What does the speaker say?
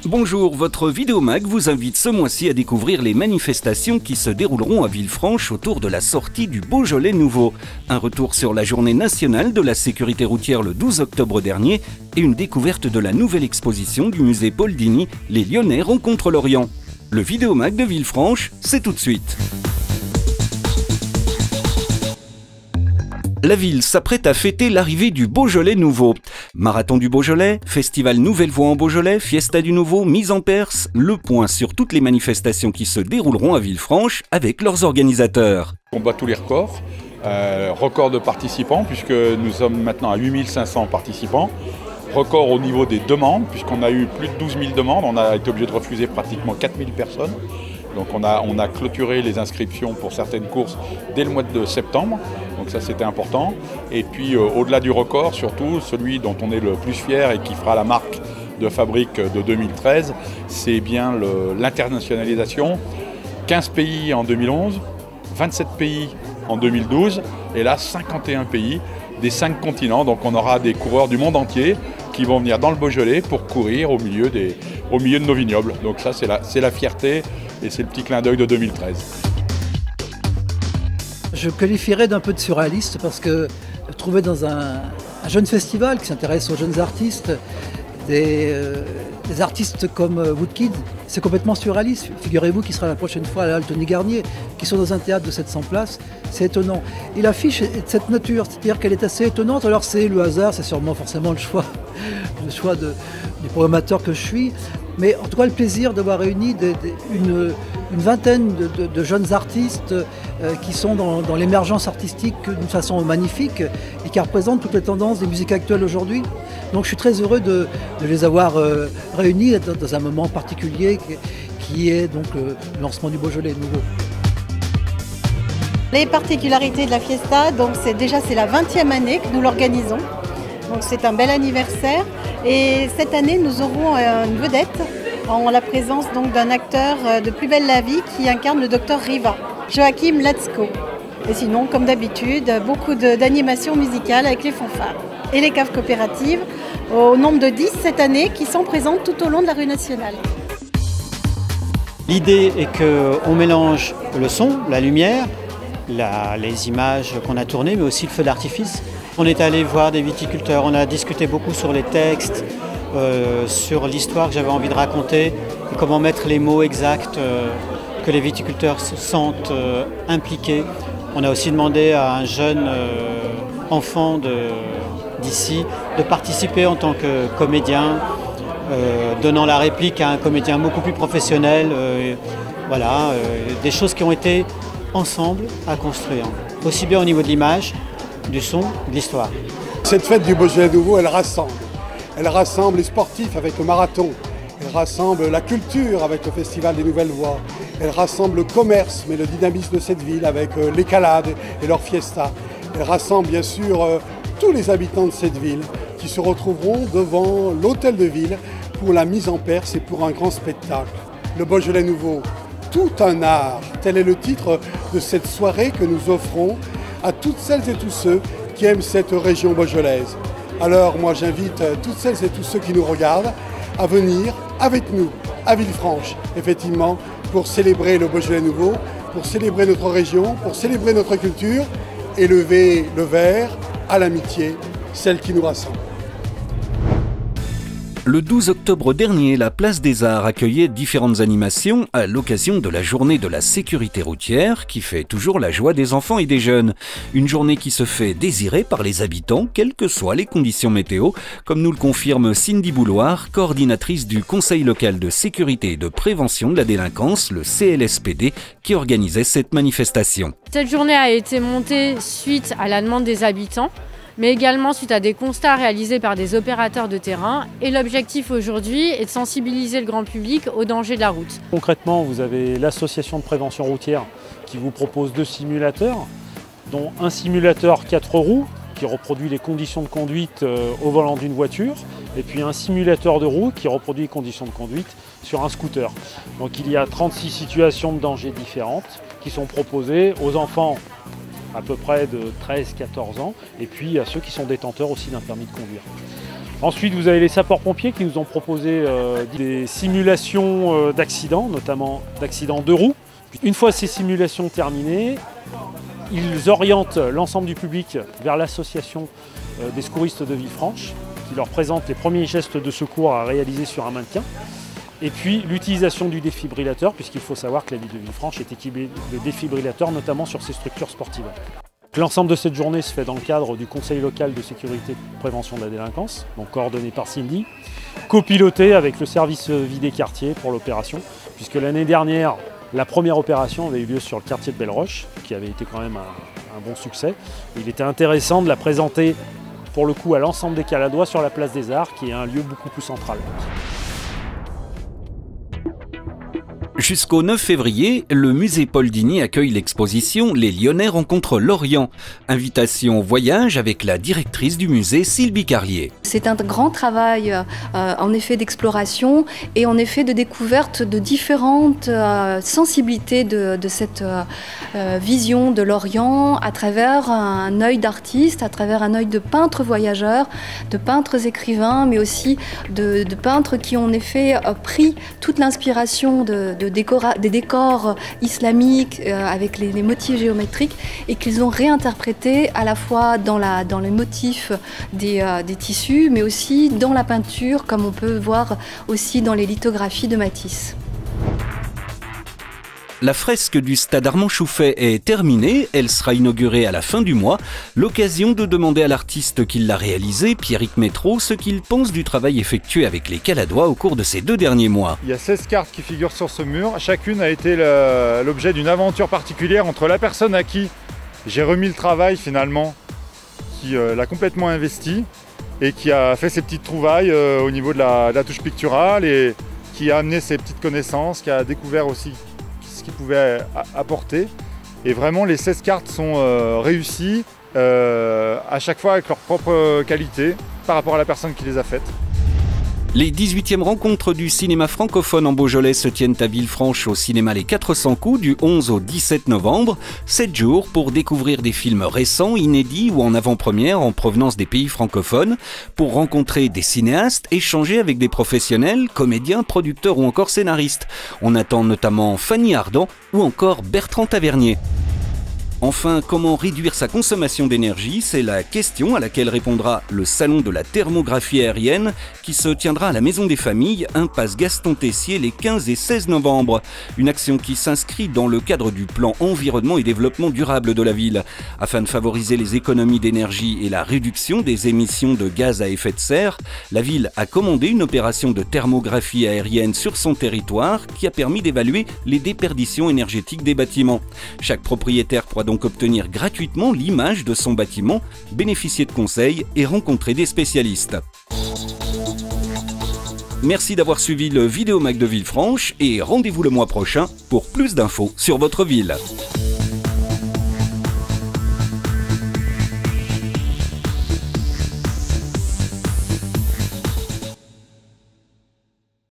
Bonjour, votre Vidéomag vous invite ce mois-ci à découvrir les manifestations qui se dérouleront à Villefranche autour de la sortie du Beaujolais nouveau. Un retour sur la journée nationale de la sécurité routière le 12 octobre dernier et une découverte de la nouvelle exposition du musée Paul Digny, Les Lyonnais rencontrent l'Orient. Le Vidéomag de Villefranche, c'est tout de suite. La ville s'apprête à fêter l'arrivée du Beaujolais nouveau. Marathon du Beaujolais, festival Nouvelle Voix en Beaujolais, Fiesta du Nouveau, mise en Perse, le point sur toutes les manifestations qui se dérouleront à Villefranche avec leurs organisateurs. On bat tous les records, record de participants puisque nous sommes maintenant à 8500 participants. Record au niveau des demandes puisqu'on a eu plus de 12 000 demandes, on a été obligé de refuser pratiquement 4000 personnes. Donc on a clôturé les inscriptions pour certaines courses dès le mois de septembre, donc ça c'était important. Et puis au-delà du record, surtout celui dont on est le plus fier et qui fera la marque de fabrique de 2013, c'est bien l'internationalisation. 15 pays en 2011, 27 pays en 2012 et là 51 pays des 5 continents. Donc on aura des coureurs du monde entier qui vont venir dans le Beaujolais pour courir au milieu de nos vignobles. Donc ça c'est la fierté. Et c'est le petit clin d'œil de 2013. Je qualifierais d'un peu de surréaliste parce que trouver dans un jeune festival qui s'intéresse aux jeunes artistes, des artistes comme Woodkid, c'est complètement surréaliste. Figurez-vous qu'il sera la prochaine fois à la Tony Garnier, qui sont dans un théâtre de 700 places, c'est étonnant. Et l'affiche est de cette nature, c'est-à-dire qu'elle est assez étonnante, alors c'est le hasard, c'est sûrement forcément le choix du programmateur que je suis. Mais en tout cas, le plaisir d'avoir réuni une vingtaine de jeunes artistes qui sont dans l'émergence artistique d'une façon magnifique et qui représentent toutes les tendances des musiques actuelles aujourd'hui. Donc je suis très heureux de les avoir réunis dans un moment particulier qui est donc le lancement du Beaujolais nouveau. Les particularités de la Fiesta, donc c'est la 20e année que nous l'organisons. Donc c'est un bel anniversaire et cette année nous aurons une vedette en la présence d'un acteur de Plus belle la vie qui incarne le docteur Riva, Joachim Latzko. Et sinon, comme d'habitude, beaucoup d'animations musicales avec les fanfares et les caves coopératives, au nombre de 10 cette année, qui sont présentes tout au long de la rue nationale. L'idée est qu'on mélange le son, la lumière, les images qu'on a tournées, mais aussi le feu d'artifice. On est allé voir des viticulteurs, on a discuté beaucoup sur les textes, sur l'histoire que j'avais envie de raconter, et comment mettre les mots exacts, que les viticulteurs se sentent impliqués. On a aussi demandé à un jeune enfant d'ici de participer en tant que comédien, donnant la réplique à un comédien beaucoup plus professionnel. Des choses qui ont été ensemble à construire, aussi bien au niveau de l'image, du son, de l'histoire. Cette fête du Beaujolais nouveau, elle rassemble. Elle rassemble les sportifs avec le marathon. Elle rassemble la culture avec le Festival des Nouvelles Voix. Elle rassemble le commerce, mais le dynamisme de cette ville avec l'écalade et leur fiesta. Elle rassemble bien sûr tous les habitants de cette ville qui se retrouveront devant l'hôtel de ville pour la mise en Perse et pour un grand spectacle. Le Beaujolais nouveau, tout un art. Tel est le titre de cette soirée que nous offrons à toutes celles et tous ceux qui aiment cette région beaujolaise. Alors moi j'invite toutes celles et tous ceux qui nous regardent à venir avec nous à Villefranche, effectivement, pour célébrer le Beaujolais nouveau, pour célébrer notre région, pour célébrer notre culture et lever le verre à l'amitié, celle qui nous rassemble. Le 12 octobre dernier, la Place des Arts accueillait différentes animations à l'occasion de la journée de la sécurité routière qui fait toujours la joie des enfants et des jeunes. Une journée qui se fait désirer par les habitants, quelles que soient les conditions météo, comme nous le confirme Cindy Bouloir, coordinatrice du Conseil local de sécurité et de prévention de la délinquance, le CLSPD, qui organisait cette manifestation. Cette journée a été montée suite à la demande des habitants, mais également suite à des constats réalisés par des opérateurs de terrain. Et l'objectif aujourd'hui est de sensibiliser le grand public aux dangers de la route. Concrètement, vous avez l'association de prévention routière qui vous propose 2 simulateurs, dont un simulateur 4 roues qui reproduit les conditions de conduite au volant d'une voiture, et puis un simulateur de roue qui reproduit les conditions de conduite sur un scooter. Donc il y a 36 situations de danger différentes qui sont proposées aux enfants à peu près de 13-14 ans, et puis à ceux qui sont détenteurs aussi d'un permis de conduire. Ensuite, vous avez les sapeurs-pompiers qui nous ont proposé des simulations d'accidents, notamment d'accidents de roues. Une fois ces simulations terminées, ils orientent l'ensemble du public vers l'association des secouristes de Villefranche, qui leur présente les premiers gestes de secours à réaliser sur un mannequin. Et puis l'utilisation du défibrillateur, puisqu'il faut savoir que la ville de Villefranche est équipée de défibrillateurs, notamment sur ses structures sportives. L'ensemble de cette journée se fait dans le cadre du Conseil local de sécurité et de prévention de la délinquance, donc coordonné par Cindy, copiloté avec le service vie des quartiers pour l'opération, puisque l'année dernière, la première opération avait eu lieu sur le quartier de Belle-Roche, qui avait été quand même un bon succès. Il était intéressant de la présenter pour le coup à l'ensemble des Caladois sur la place des Arts, qui est un lieu beaucoup plus central. Jusqu'au 9 février, le musée Paul Digny accueille l'exposition « Les Lyonnais rencontrent l'Orient ». Invitation au voyage avec la directrice du musée, Sylvie Carlier. C'est un grand travail en effet d'exploration et en effet de découverte de différentes sensibilités de cette vision de l'Orient à travers un œil d'artiste, à travers un œil de peintre voyageur, de peintres écrivains, mais aussi de peintres qui ont en effet pris toute l'inspiration des décors islamiques avec les motifs géométriques et qu'ils ont réinterprété à la fois dans les motifs des tissus, mais aussi dans la peinture, comme on peut voir aussi dans les lithographies de Matisse. La fresque du stade Armand Chouffet est terminée, elle sera inaugurée à la fin du mois. L'occasion de demander à l'artiste qui l'a réalisée, Pierrick Métro, ce qu'il pense du travail effectué avec les Caladois au cours de ces 2 derniers mois. Il y a 16 cartes qui figurent sur ce mur. Chacune a été l'objet d'une aventure particulière entre la personne à qui j'ai remis le travail finalement, qui l'a complètement investi et qui a fait ses petites trouvailles au niveau de la touche picturale et qui a amené ses petites connaissances, qui a découvert aussi ce qu'il pouvait apporter. Et vraiment, les 16 cartes sont réussies à chaque fois avec leur propre qualité par rapport à la personne qui les a faites. Les 18e rencontres du cinéma francophone en Beaujolais se tiennent à Villefranche au cinéma Les 400 coups du 11 au 17 novembre. 7 jours pour découvrir des films récents, inédits ou en avant-première en provenance des pays francophones, pour rencontrer des cinéastes, échanger avec des professionnels, comédiens, producteurs ou encore scénaristes. On attend notamment Fanny Ardant ou encore Bertrand Tavernier. Enfin, comment réduire sa consommation d'énergie? C'est la question à laquelle répondra le salon de la thermographie aérienne qui se tiendra à la Maison des Familles, impasse Gaston Tessier, les 15 et 16 novembre. Une action qui s'inscrit dans le cadre du plan environnement et développement durable de la ville. Afin de favoriser les économies d'énergie et la réduction des émissions de gaz à effet de serre, la ville a commandé une opération de thermographie aérienne sur son territoire qui a permis d'évaluer les déperditions énergétiques des bâtiments. Chaque propriétaire pourra donc obtenir gratuitement l'image de son bâtiment, bénéficier de conseils et rencontrer des spécialistes. Merci d'avoir suivi le Vidéomag de Villefranche et rendez-vous le mois prochain pour plus d'infos sur votre ville.